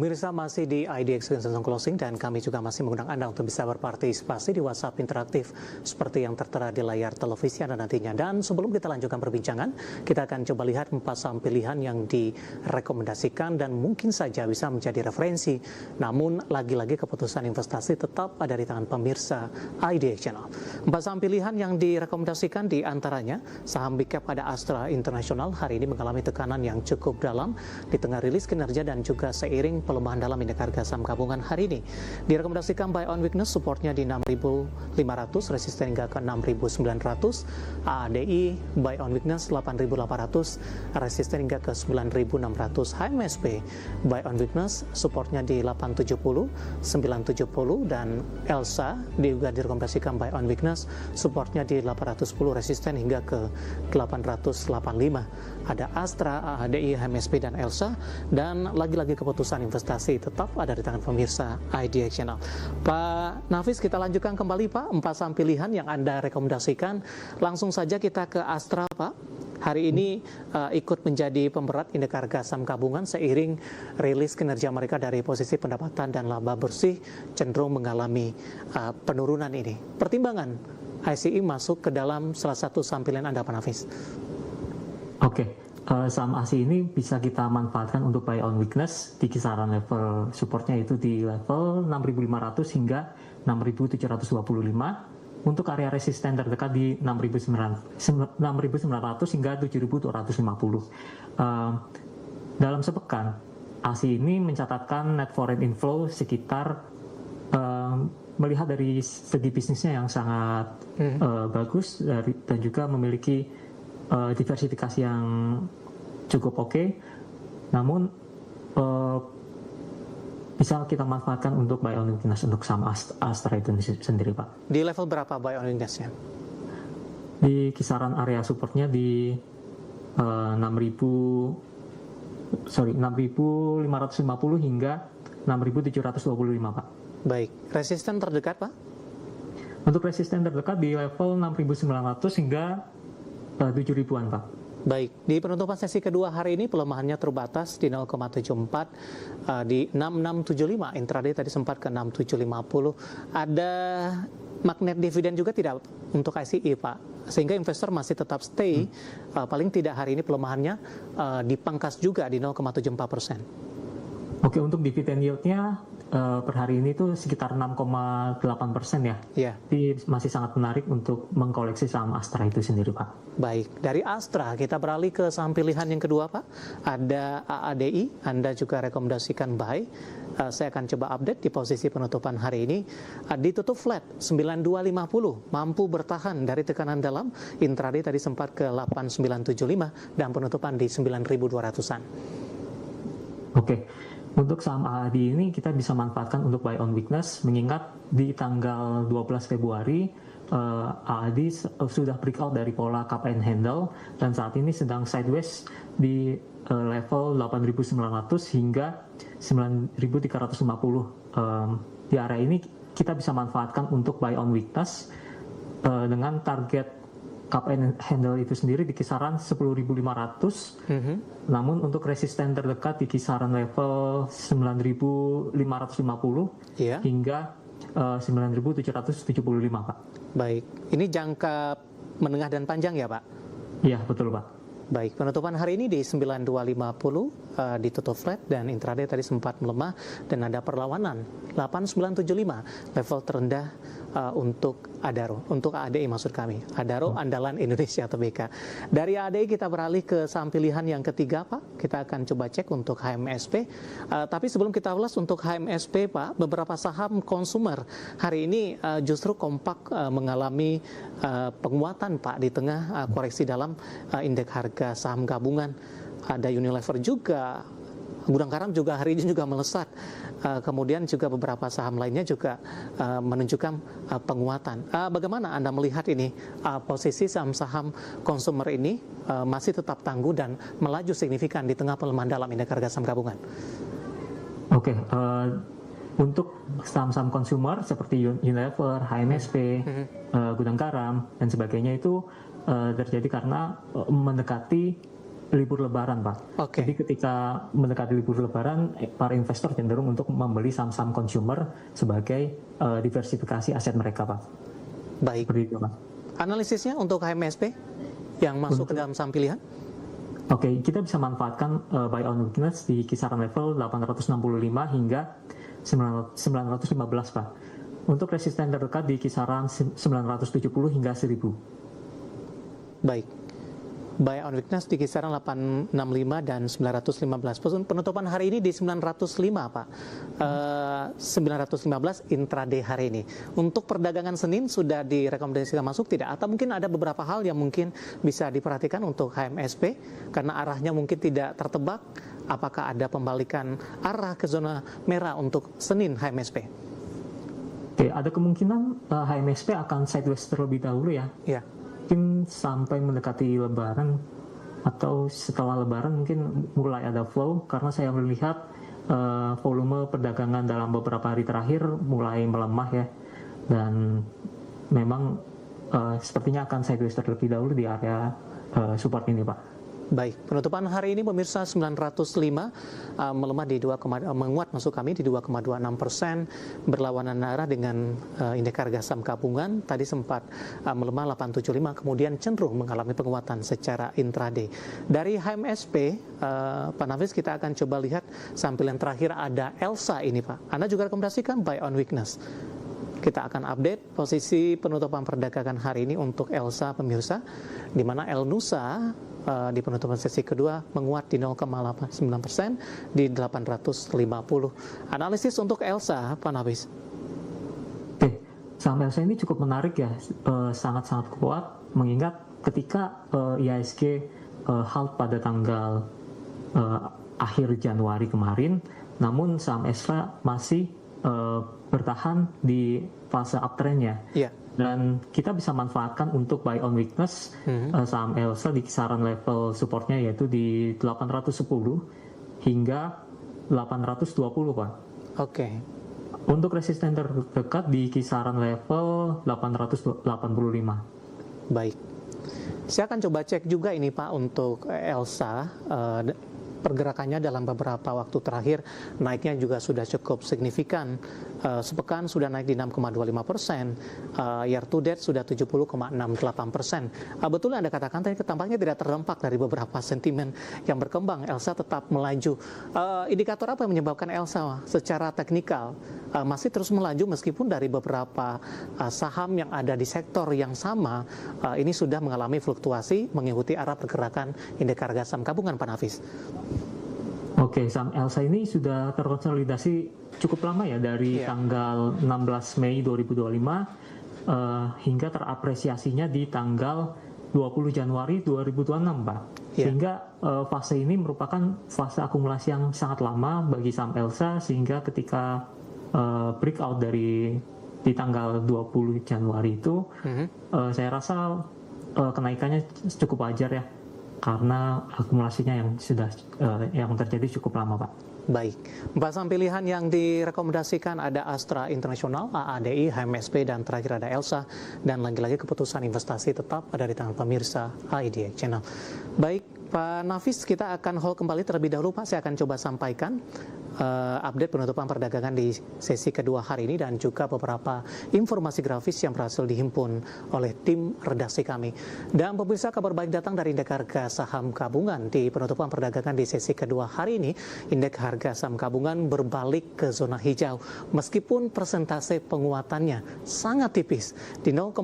Pemirsa masih di IDX Consensus Closing dan kami juga masih mengundang Anda untuk bisa berpartisipasi di WhatsApp interaktif seperti yang tertera di layar televisi Anda nantinya. Dan sebelum kita lanjutkan perbincangan, kita akan coba lihat 4 saham pilihan yang direkomendasikan dan mungkin saja bisa menjadi referensi. Namun lagi-lagi keputusan investasi tetap ada di tangan pemirsa IDX Channel. 4 saham pilihan yang direkomendasikan di antaranya saham big cap ada Astra International hari ini mengalami tekanan yang cukup dalam di tengah rilis kinerja dan juga seiring pelemahan dalam indeks harga saham gabungan hari ini. Direkomendasikan buy on weakness, supportnya di 6.500, resisten hingga ke 6.900. AADI buy on weakness 8.800, resisten hingga ke 9.600. HMSP buy on weakness, supportnya di 870, 970, dan ELSA juga direkomendasikan buy on weakness, supportnya di 810, resisten hingga ke 885. Ada Astra, AADI, HMSP, dan ELSA, dan lagi-lagi keputusan investasi tetap ada di tangan pemirsa IDX Channel. Pak Nafis, kita lanjutkan kembali Pak, 4 saham pilihan yang Anda rekomendasikan. Langsung saja kita ke Astra Pak. Hari ini ikut menjadi pemberat indeks harga saham gabungan seiring rilis kinerja mereka dari posisi pendapatan dan laba bersih cenderung mengalami penurunan ini. Pertimbangan ICI masuk ke dalam salah satu saham pilihan Anda Pak Nafis. Saham ASI ini bisa kita manfaatkan untuk buy on weakness di kisaran level supportnya itu di level 6.500 hingga 6.725. Untuk area resisten terdekat di 6.900 hingga 7.250. Dalam sepekan, ASI ini mencatatkan net foreign inflow sekitar melihat dari segi bisnisnya yang sangat bagus dan juga memiliki diversifikasi yang cukup oke. Namun bisa kita manfaatkan untuk buy on weakness untuk saham Astra itu sendiri Pak. Di level berapa buy on weakness-nya? Di kisaran area supportnya di 6.550 hingga 6.725 Pak. Baik, resisten terdekat Pak? Untuk resisten terdekat di level 6.900 hingga 7.000-an Pak. Baik, di penutupan sesi kedua hari ini pelemahannya terbatas di 0,74 di 6675. Intraday tadi sempat ke 6750. Ada magnet dividen juga tidak untuk ICI Pak? Sehingga investor masih tetap stay, paling tidak hari ini pelemahannya dipangkas juga di 0,74%. Oke, untuk dividen yield-nya per hari ini tuh sekitar 6,8% ya. Iya. Jadi masih sangat menarik untuk mengkoleksi saham Astra itu sendiri Pak. Baik, dari Astra kita beralih ke saham pilihan yang kedua Pak. Ada AADI, Anda juga rekomendasikan buy. Saya akan coba update di posisi penutupan hari ini. Ditutup flat 9250, mampu bertahan dari tekanan dalam. Intraday tadi sempat ke 8975 dan penutupan di 9200-an. Oke. Untuk saham AADI ini kita bisa manfaatkan untuk buy on weakness, mengingat di tanggal 12 Februari AADI sudah breakout dari pola cup and handle dan saat ini sedang sideways di level 8.900 hingga 9.350. Di area ini kita bisa manfaatkan untuk buy on weakness dengan target cup and handle itu sendiri di kisaran 10.500. Namun untuk resisten terdekat di kisaran level 9.550 hingga 9.775 Pak. Baik, ini jangka menengah dan panjang ya Pak? Iya, betul Pak. Baik, penutupan hari ini di 9250 ditutup flat dan intraday tadi sempat melemah dan ada perlawanan 8975 level terendah untuk Adaro, untuk AADI maksud kami. Adaro andalan Indonesia atau BK. Dari AADI kita beralih ke saham pilihan yang ketiga Pak. Kita akan coba cek untuk HMSP. Tapi sebelum kita ulas untuk HMSP Pak, beberapa saham konsumer hari ini justru kompak mengalami penguatan Pak di tengah koreksi dalam indeks harga saham gabungan. Ada Unilever juga, Gudang Garam juga hari ini juga melesat. Kemudian juga beberapa saham lainnya juga menunjukkan penguatan. Bagaimana Anda melihat ini posisi saham-saham konsumer ini masih tetap tangguh dan melaju signifikan di tengah pelemahan dalam indeks harga saham gabungan? Oke, untuk saham-saham konsumer seperti Unilever, HMSP, Gudang Garam dan sebagainya itu terjadi karena mendekati libur Lebaran, Pak. Oke. Jadi ketika mendekati libur Lebaran, para investor cenderung untuk membeli saham-saham consumer sebagai diversifikasi aset mereka, Pak. Baik. Seperti itu, Pak. Analisisnya untuk HMSP yang masuk ke dalam saham pilihan? Oke, kita bisa manfaatkan buy on weakness di kisaran level 865 hingga 915, Pak. Untuk resisten terdekat di kisaran 970 hingga 1000. Baik. Buy on weakness di kisaran 865 dan 915. Penutupan hari ini di 905, Pak. 915 intraday hari ini. Untuk perdagangan Senin sudah direkomendasikan masuk tidak? Atau mungkin ada beberapa hal yang mungkin bisa diperhatikan untuk HMSP karena arahnya mungkin tidak tertebak. Apakah ada pembalikan arah ke zona merah untuk Senin HMSP? Oke, ada kemungkinan HMSP akan sideways terlebih dahulu ya. Ya. Mungkin sampai mendekati Lebaran atau setelah Lebaran mungkin mulai ada flow, karena saya melihat volume perdagangan dalam beberapa hari terakhir mulai melemah ya, dan memang sepertinya akan sideways terlebih dahulu di area support ini, Pak. Baik, penutupan hari ini pemirsa 905 melemah di menguat masuk kami di 2,26%, berlawanan arah dengan indeks harga saham gabungan tadi sempat melemah 875, kemudian cenderung mengalami penguatan secara intraday. Dari HMSP, Pak Nafis, kita akan coba lihat sampel yang terakhir ada Elsa ini, Pak. Anda juga rekomendasikan buy on weakness. Kita akan update posisi penutupan perdagangan hari ini untuk Elsa, pemirsa, di mana Elnusa di penutupan sesi kedua menguat di 0,89% di 850. Analisis untuk Elsa, Pak Nafis. Oke, saham Elsa ini cukup menarik ya, sangat-sangat kuat, mengingat ketika IHSG halt pada tanggal akhir Januari kemarin, namun saham Elsa masih bertahan di fase uptrendnya. Yeah. Dan kita bisa manfaatkan untuk buy on weakness saham Elsa di kisaran level supportnya yaitu di 810 hingga 820, Pak. Oke. Untuk resisten terdekat di kisaran level 885. Baik. Saya akan coba cek juga ini, Pak, untuk Elsa. Pergerakannya dalam beberapa waktu terakhir naiknya juga sudah cukup signifikan. Sepekan sudah naik di 6,25%, year to date sudah 70,68%. Betul Anda katakan tadi tampaknya tidak terdampak dari beberapa sentimen yang berkembang. Elsa tetap melaju. Indikator apa yang menyebabkan Elsa secara teknikal masih terus melaju meskipun dari beberapa saham yang ada di sektor yang sama ini sudah mengalami fluktuasi mengikuti arah pergerakan indeks harga saham gabungan, Pak Nafis? Oke, saham Elsa ini sudah terkonsolidasi cukup lama ya, dari tanggal 16 Mei 2025 hingga terapresiasinya di tanggal 20 Januari 2026, Pak. Sehingga fase ini merupakan fase akumulasi yang sangat lama bagi saham Elsa, sehingga ketika breakout di tanggal 20 Januari itu, saya rasa kenaikannya cukup wajar ya, karena akumulasinya yang terjadi cukup lama, Pak. Baik, 4 saham pilihan yang direkomendasikan ada Astra International, AADI, HMSP, dan terakhir ada Elsa. Dan lagi-lagi keputusan investasi tetap ada di tangan pemirsa IDX Channel. Baik, Pak Nafis, kita akan hold kembali terlebih dahulu, Pak. Saya akan coba sampaikan update penutupan perdagangan di sesi kedua hari ini dan juga beberapa informasi grafis yang berhasil dihimpun oleh tim redaksi kami. Dan pemirsa, kabar baik datang dari indeks harga saham gabungan. Di penutupan perdagangan di sesi kedua hari ini, indeks harga saham gabungan berbalik ke zona hijau meskipun persentase penguatannya sangat tipis di 0,00%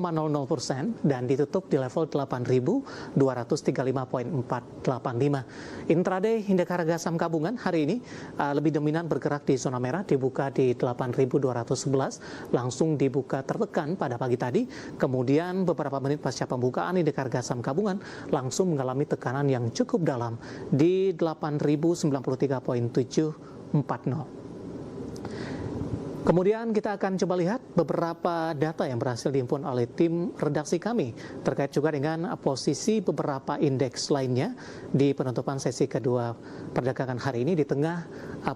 dan ditutup di level 8.235.485. Intraday indeks harga saham gabungan hari ini lebih dominan bergerak di zona merah, dibuka di 8.211, langsung dibuka tertekan pada pagi tadi. Kemudian beberapa menit pasca pembukaan indeks harga saham gabungan langsung mengalami tekanan yang cukup dalam di 8.093.740. Kemudian kita akan coba lihat beberapa data yang berhasil dihimpun oleh tim redaksi kami terkait juga dengan posisi beberapa indeks lainnya di penutupan sesi kedua perdagangan hari ini di tengah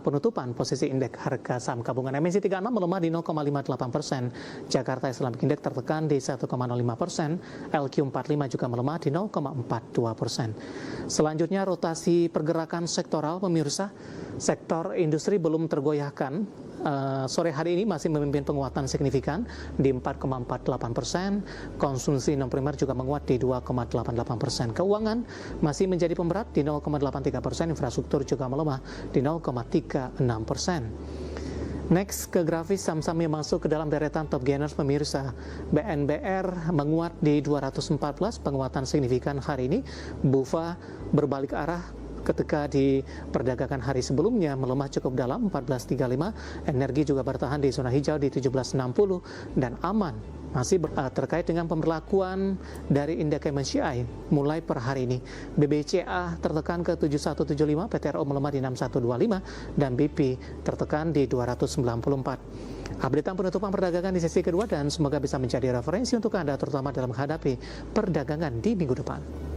penutupan posisi indeks harga saham gabungan MNC 36 melemah di 0,58%, Jakarta Islamic Index tertekan di 1,05%, LQ45 juga melemah di 0,42%. Selanjutnya rotasi pergerakan sektoral pemirsa, sektor industri belum tergoyahkan. Sore hari ini masih memimpin penguatan signifikan di 4,48%, konsumsi non primer juga menguat di 2,88%, keuangan masih menjadi pemberat di 0,83%, infrastruktur juga melemah di 0,36%. Next ke grafis saham-saham yang masuk ke dalam deretan top gainers pemirsa. BNBR menguat di 214, penguatan signifikan hari ini. BUFA berbalik arah ketika di perdagangan hari sebelumnya melemah cukup dalam 14.35, energi juga bertahan di zona hijau di 17.60 dan aman masih terkait dengan pemberlakuan dari indeks MSCI mulai per hari ini. BBCA tertekan ke 7175, PTRO melemah di 6125 dan BP tertekan di 294. Updatean penutupan perdagangan di sesi kedua dan semoga bisa menjadi referensi untuk Anda terutama dalam menghadapi perdagangan di minggu depan.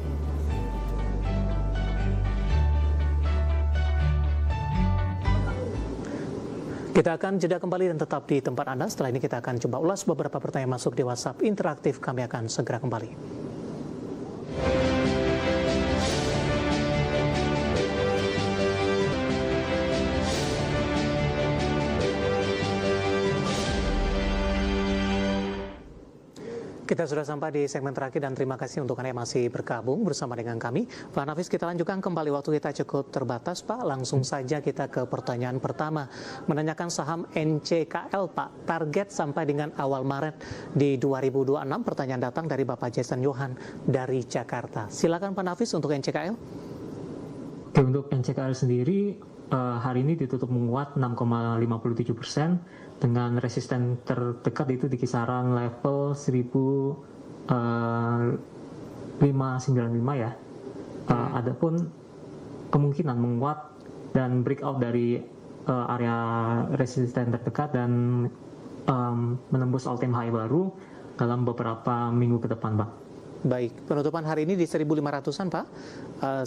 Kita akan jeda kembali dan tetap di tempat Anda. Setelah ini kita akan coba ulas beberapa pertanyaan masuk di WhatsApp interaktif. Kami akan segera kembali. Kita sudah sampai di segmen terakhir dan terima kasih untuk Anda yang masih bergabung bersama dengan kami. Pak Nafis, kita lanjutkan kembali, waktu kita cukup terbatas Pak. Langsung saja kita ke pertanyaan pertama. Menanyakan saham NCKL Pak, target sampai dengan awal Maret di 2026. Pertanyaan datang dari Bapak Jason Johan dari Jakarta. Silakan Pak Nafis untuk NCKL. Oke, untuk NCKL sendiri hari ini ditutup menguat 6,57% dengan resisten terdekat itu di kisaran level 1595 ya. Adapun kemungkinan menguat dan breakout dari area resisten terdekat dan menembus all time high baru dalam beberapa minggu ke depan, Pak. Baik, penutupan hari ini di 1.500-an Pak,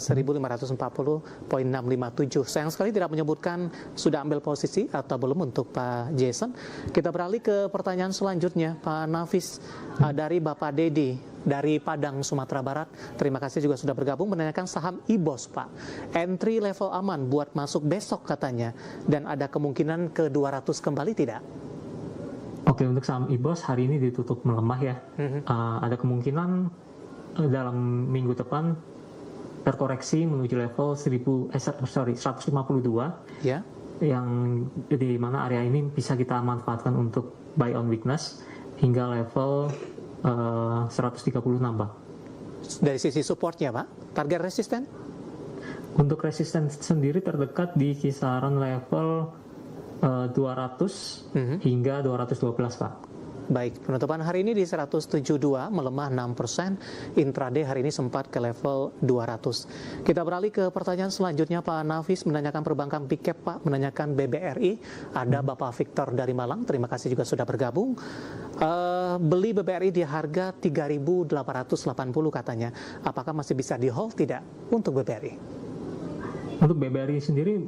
1.540.657. Sayang sekali tidak menyebutkan sudah ambil posisi atau belum untuk Pak Jason. Kita beralih ke pertanyaan selanjutnya, Pak Nafis, dari Bapak Dedi dari Padang, Sumatera Barat. Terima kasih juga sudah bergabung, menanyakan saham IBOS Pak. Entry level aman buat masuk besok katanya, dan ada kemungkinan ke 200 kembali tidak? Oke, untuk saham IBOS hari ini ditutup melemah ya. Ada kemungkinan dalam minggu depan terkoreksi menuju level 152 ya, yang di mana area ini bisa kita manfaatkan untuk buy on weakness hingga level 136 Pak. Dari sisi supportnya Pak, target resisten? Untuk resisten sendiri terdekat di kisaran level 200 hingga 212 Pak. Baik, penutupan hari ini di 172, melemah 6%, intraday hari ini sempat ke level 200. Kita beralih ke pertanyaan selanjutnya, Pak Nafis menanyakan perbankan big cap Pak, menanyakan BBRI, ada Bapak Victor dari Malang, terima kasih juga sudah bergabung. Beli BBRI di harga 3.880 katanya, apakah masih bisa di hold tidak untuk BBRI? Untuk BBRI sendiri,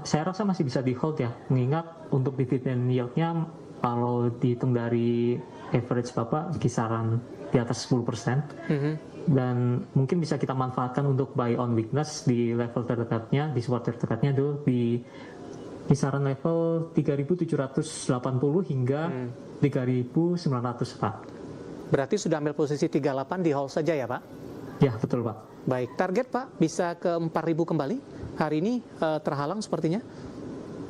saya rasa masih bisa di hold ya, mengingat untuk dividend yield-nya kalau dihitung dari average Bapak kisaran di atas 10%, dan mungkin bisa kita manfaatkan untuk buy on weakness di level terdekatnya, di support terdekatnya dulu di kisaran level 3.780 hingga 3.900 Pak. Berarti sudah ambil posisi 38 di hold saja ya Pak? Ya betul Pak. Baik, target Pak bisa ke 4.000 kembali? Hari ini terhalang sepertinya?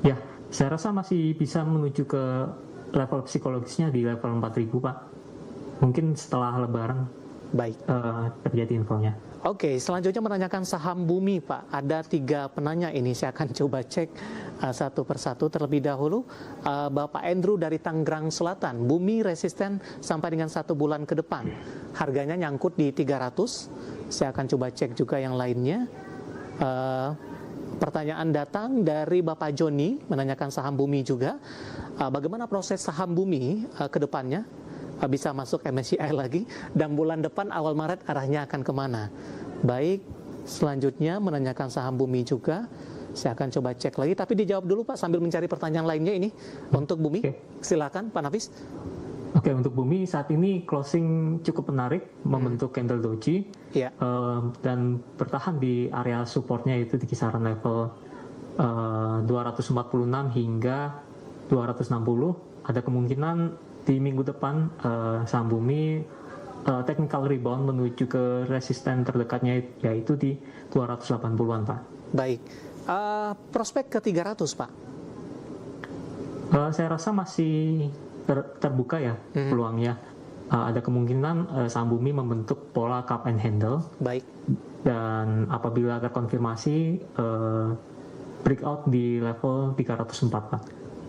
Ya, saya rasa masih bisa menuju ke level psikologisnya di level 4.000 Pak. Mungkin setelah Lebaran. Baik. Terjadi infonya. Oke, selanjutnya menanyakan saham Bumi Pak. Ada 3 penanya ini, saya akan coba cek satu persatu. Terlebih dahulu Bapak Andrew dari Tangerang Selatan. Bumi resisten sampai dengan 1 bulan ke depan. Harganya nyangkut di 300. Saya akan coba cek juga yang lainnya. Pertanyaan datang dari Bapak Joni menanyakan saham Bumi juga. Bagaimana proses saham Bumi ke depannya? Bisa masuk MSCI lagi dan bulan depan awal Maret arahnya akan kemana? Baik, selanjutnya menanyakan saham Bumi juga. Saya akan coba cek lagi, tapi dijawab dulu Pak sambil mencari pertanyaan lainnya ini untuk Bumi. Silakan Pak Nafis. Oke, untuk Bumi saat ini closing cukup menarik, membentuk candle doji dan bertahan di area supportnya itu di kisaran level 246 hingga 260. Ada kemungkinan di minggu depan saham Bumi technical rebound menuju ke resisten terdekatnya yaitu di 280-an Pak. Baik, prospek ke 300 Pak? Saya rasa masih terbuka ya peluangnya. Ada kemungkinan saham Bumi membentuk pola cup and handle. Baik. Dan apabila terkonfirmasi breakout di level 304 Pak.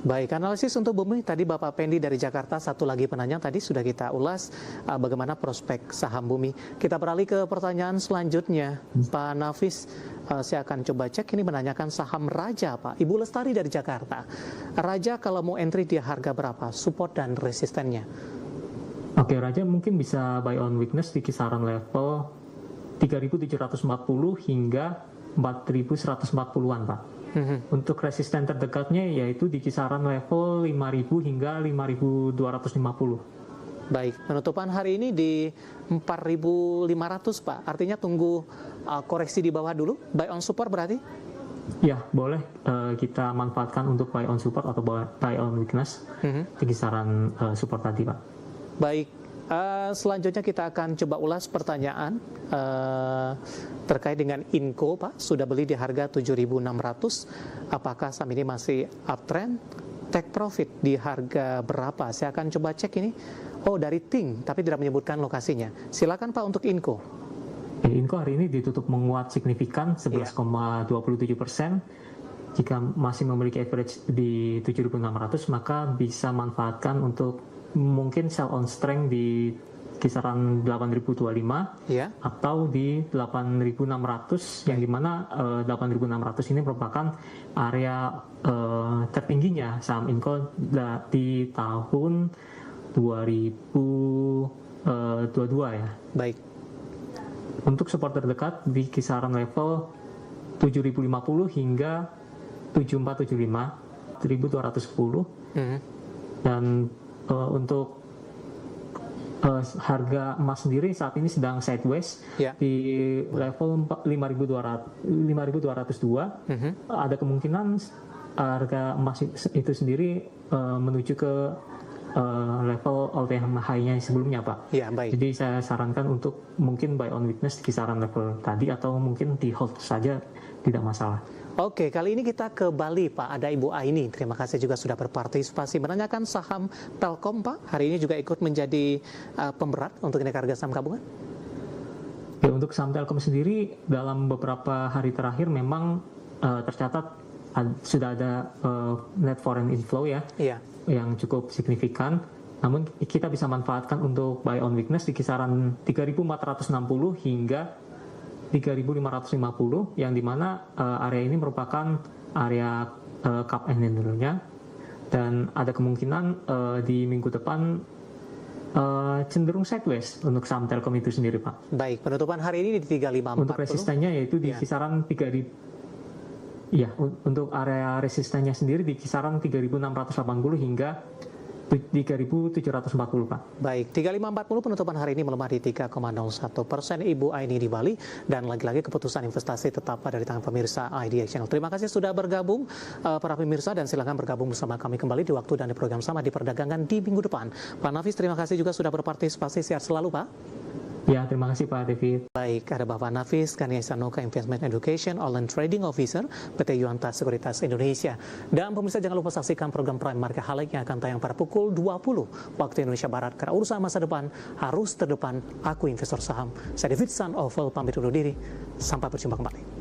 Baik, analisis untuk Bumi tadi Bapak Pendi dari Jakarta, satu lagi penanya tadi sudah kita ulas bagaimana prospek saham Bumi. Kita beralih ke pertanyaan selanjutnya, Pak Nafis. Saya akan coba cek ini menanyakan saham Raja, Pak. Ibu Lestari dari Jakarta. Raja kalau mau entry dia harga berapa? Support dan resistennya? Oke, Raja mungkin bisa buy on weakness di kisaran level 3.740 hingga 4.140-an, Pak. Untuk resisten terdekatnya yaitu di kisaran level 5.000 hingga 5.250. Baik, penutupan hari ini di 4.500 Pak. Artinya tunggu koreksi di bawah dulu. Buy on support berarti? Ya, boleh kita manfaatkan untuk buy on support atau buy on weakness di kisaran support tadi Pak. Baik, selanjutnya kita akan coba ulas pertanyaan terkait dengan Inco Pak. Sudah beli di harga 7.600. Apakah saham ini masih uptrend? Take profit di harga berapa? Saya akan coba cek ini. Oh, dari Ting, tapi tidak menyebutkan lokasinya. Silakan Pak untuk Inco. Inco hari ini ditutup menguat signifikan 11,27%. Jika masih memiliki average di 7.600, maka bisa manfaatkan untuk mungkin sell on strength di kisaran 8.025 atau di 8.600 yang dimana 8.600 ini merupakan area tertingginya saham Inco di tahun 2022 ya. Baik. Untuk support terdekat di kisaran level 7.050 hingga 7.475, 1.210 dan untuk harga emas sendiri saat ini sedang sideways di level 5.202. Ada kemungkinan harga emas itu sendiri menuju ke level all-time high-nya sebelumnya Pak. Ya, baik. Jadi saya sarankan untuk mungkin buy on weakness di kisaran level tadi atau mungkin di hold saja, tidak masalah. Oke, kali ini kita ke Bali Pak. Ada Ibu Aini. Terima kasih juga sudah berpartisipasi menanyakan saham Telkom Pak. Hari ini juga ikut menjadi pemberat untuk indeks harga saham gabungan. Ya, untuk saham Telkom sendiri dalam beberapa hari terakhir memang tercatat sudah ada net foreign inflow yang cukup signifikan. Namun kita bisa manfaatkan untuk buy on weakness di kisaran 3.460 hingga 3.550 yang dimana area ini merupakan area cup and handle-nya dan ada kemungkinan di minggu depan cenderung sideways untuk saham Telkom itu sendiri Pak. Baik, penutupan hari ini di 3.540. Untuk resistennya yaitu di kisaran 3.000. Ya, untuk area resistennya sendiri di kisaran 3.680 hingga 3.740 Pak. Baik, 3.540 penutupan hari ini melemah di 3,01%. Ibu Aini di Bali dan lagi-lagi keputusan investasi tetap ada di tangan pemirsa IDX Channel. Terima kasih sudah bergabung para pemirsa dan silakan bergabung bersama kami kembali di waktu dan di program sama di perdagangan di minggu depan. Pak Nafis, terima kasih juga sudah berpartisipasi. Sehat selalu Pak. Ya, terima kasih Pak David. Baik, ada Bapak Nafis Kania Sanoka, Investment Education, Online Trading Officer, PT Yuanta Sekuritas Indonesia. Dan pemirsa jangan lupa saksikan program Prime Market Highlight yang akan tayang pada pukul 20 waktu Indonesia Barat. Karena urusan masa depan harus terdepan, aku investor saham. Saya David San Oval pamit undur diri. Sampai berjumpa kembali.